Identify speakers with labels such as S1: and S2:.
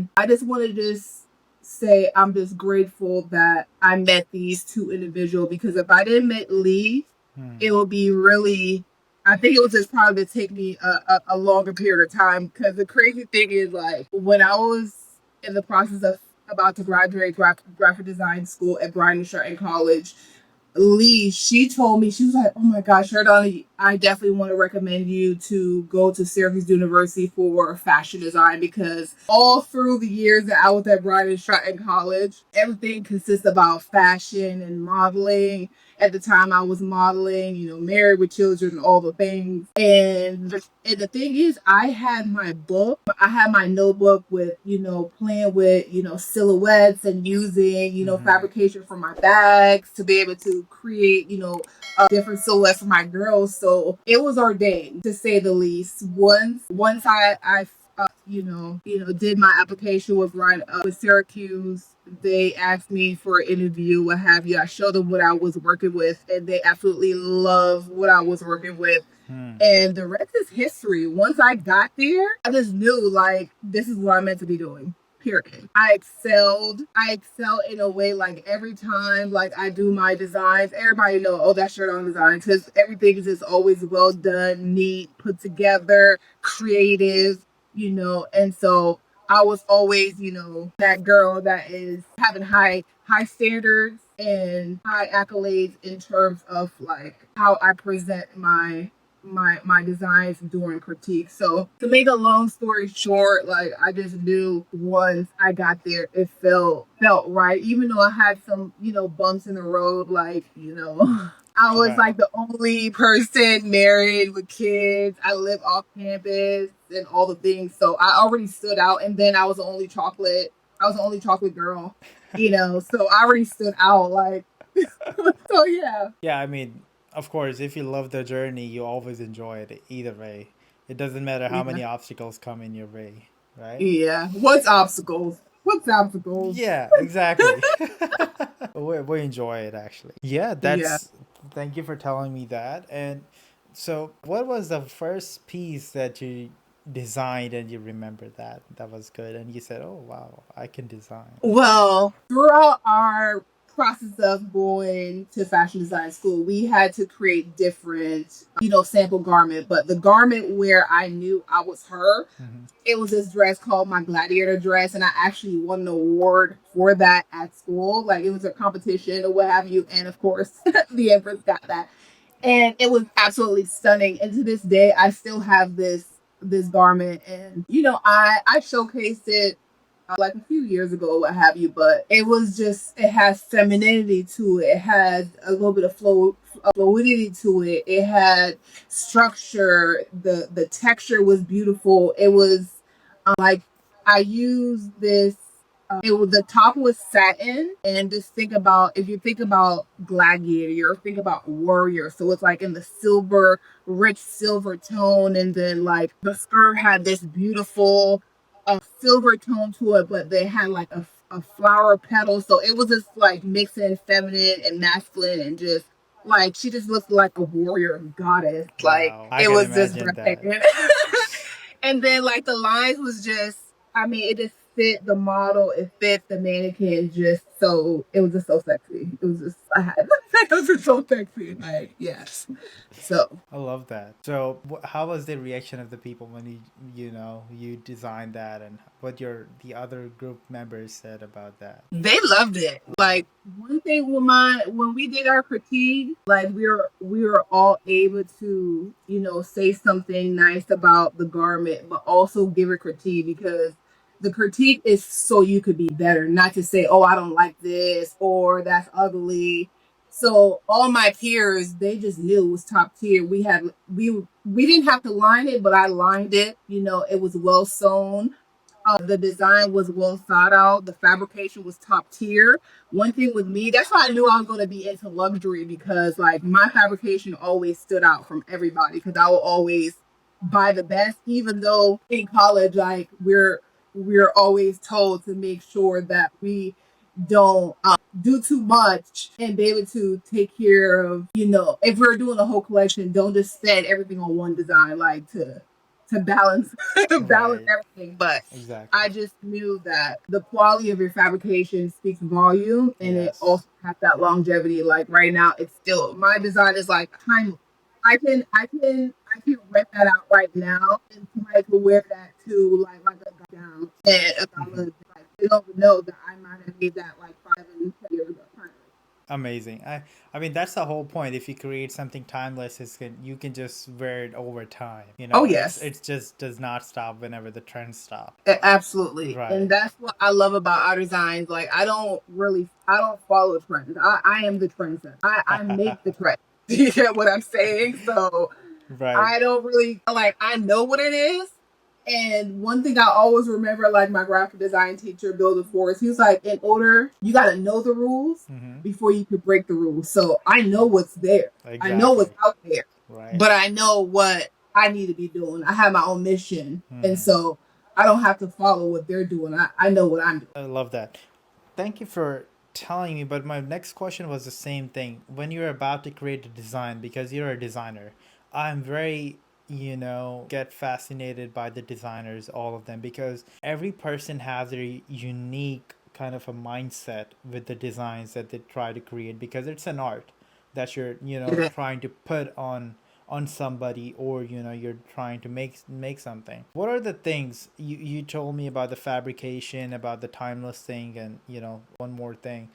S1: And I just want to just say I'm just grateful that I met these two individuals, because if I didn't meet Lee, it
S2: Hmm.
S1: would be really, I think it would just probably take me a longer period of time. Because the crazy thing is, like, when I was in the process of about to graduate graphic design school at Brian Stratton College, Lee, she told me, she was like, "Oh my gosh, Shardani, I definitely want to recommend you to go to Syracuse University for fashion design, because all through the years that I was at Brian Stratton College, everything consists about fashion and modeling. At the time, I was modeling, married with children, all the things. And the thing is, I had my book, I had my notebook with, playing with, silhouettes and using,
S2: Hmm.
S1: fabrication for my bags to be able to create, different silhouettes for my girls. So it was ordained, to say the least. Once I did my application with with Syracuse. They asked me for an interview, what have you. I showed them what I was working with, and they absolutely loved what I was working with.
S2: Hmm.
S1: And the rest is history. Once I got there, I just knew, like, this is what I'm meant to be doing. Period. I excelled. I excel in a way, like, every time, like, I do my designs, everybody know, oh, that's shirt on design, because everything is just always well done, neat, put together, creative, and so I was always, that girl that is having high standards and high accolades in terms of, like, how I present my designs during critique. So to make a long story short, like, I just knew once I got there, it felt right. Even though I had some, bumps in the road, like, I was
S2: Wow.
S1: like the only person married with kids. I live off campus and all the things. So I already stood out. And then I was the only chocolate. I was the only chocolate girl, So I already stood out. Like, so yeah,
S2: Yeah, I mean, of course, if you love the journey, you always enjoy it either way. It doesn't matter how
S1: yeah,
S2: many obstacles come in your way, right?
S1: yeah. What's obstacles? What's obstacles?
S2: Yeah, exactly. We enjoy it actually. Yeah,
S1: Yeah.
S2: that's. Thank you for telling me that. And so, what was the first piece that you designed and you remember that was good and you said, "Oh wow, I can design."
S1: Well, throughout our process of going to fashion design school, we had to create different, sample garment. But the garment where I knew I was her,
S2: Hmm.
S1: it was this dress called my Gladiator Dress, and I actually won an award for that at school. Like, it was a competition or what have you, and of course, the Empress got that, and it was absolutely stunning. And to this day, I still have this garment, and I showcased it like a few years ago, what have you. But it has femininity to it. It has a little bit of fluidity to it. It had structure. The texture was beautiful. It was like, I used this. It was, the top was satin, and just think about, if you think about gladiator, think about warrior. So it's like in the silver, rich silver tone, and then like the skirt had this beautiful silver tone to it, but they had like a flower petal. So it was just like mixing feminine and masculine, and just like, she just looked like a warrior goddess. Like,
S2: Wow, I
S1: it
S2: can
S1: was just
S2: imagine that.
S1: breathtaking. And then, like, the lines was just, I mean, it just fit the model, it fit the mannequin, just so, it was just so sexy. It was just, I had it was just so sexy. Like, yes. So
S2: I love that. So, how was the reaction of the people when you designed that, and what your the other group members said about that?
S1: they loved it. Like, one thing with when we did our critique, like, we were all able to, say something nice about the garment, but also give a critique, because the critique is so you could be better, not to say, oh, I don't like this, or that's ugly. So all my peers, they just knew it was top tier. We didn't have to line it, but I lined it. It was well sewn. The design was well thought out. The fabrication was top tier. One thing with me, that's why I knew I was going to be into luxury, because, like, my fabrication always stood out from everybody, because I will always buy the best, even though in college, like, we're always told to make sure that we don't do too much, and be able to take care of, if we're doing a whole collection, don't just spend everything on one design, like, to to balance balance
S2: Right.
S1: everything. But
S2: Exactly.
S1: I just knew that the quality of your fabrication speaks volume, and it
S2: Yes.
S1: also has that longevity. Like right now, it's still my design is like timeless. I can rent that out right now, and somebody could wear that to like a down and a
S2: Hmm.
S1: gala. Like they don't know that I might have made that like 5 and 10 years ago.
S2: Amazing. I mean that's the whole point. If you create something timeless, you can just wear it over time.
S1: Oh
S2: It's
S1: yes.
S2: it's just does not stop whenever the trends stop.
S1: Absolutely. And
S2: Right.
S1: that's what I love about our designs. Like I don't follow trends. I am the trendsetter. I make the trend. You get what I'm saying? So
S2: Right.
S1: I don't really like I know what it is. And one thing I always remember, like my graphic design teacher, Bill DeForest, he was like, in order, you gotta know the rules
S2: Mm-hmm.
S1: before you could break the rules. So I know what's there. I know what's
S2: Exactly.
S1: out there.
S2: Right.
S1: But I know what I need to be doing. I have my own mission. And
S2: Mm-hmm.
S1: so I don't have to follow what they're doing. I know what I'm doing.
S2: I love that. Thank you for telling me, but my next question was the same thing. When you're about to create a design, because you're a designer, I'm very, get fascinated by the designers, all of them, because every person has a unique kind of a mindset with the designs that they try to create, because it's an art that you're, trying to put on somebody, or you're trying to make something. What are the things you told me about the fabrication, about the timeless thing, and one more thing,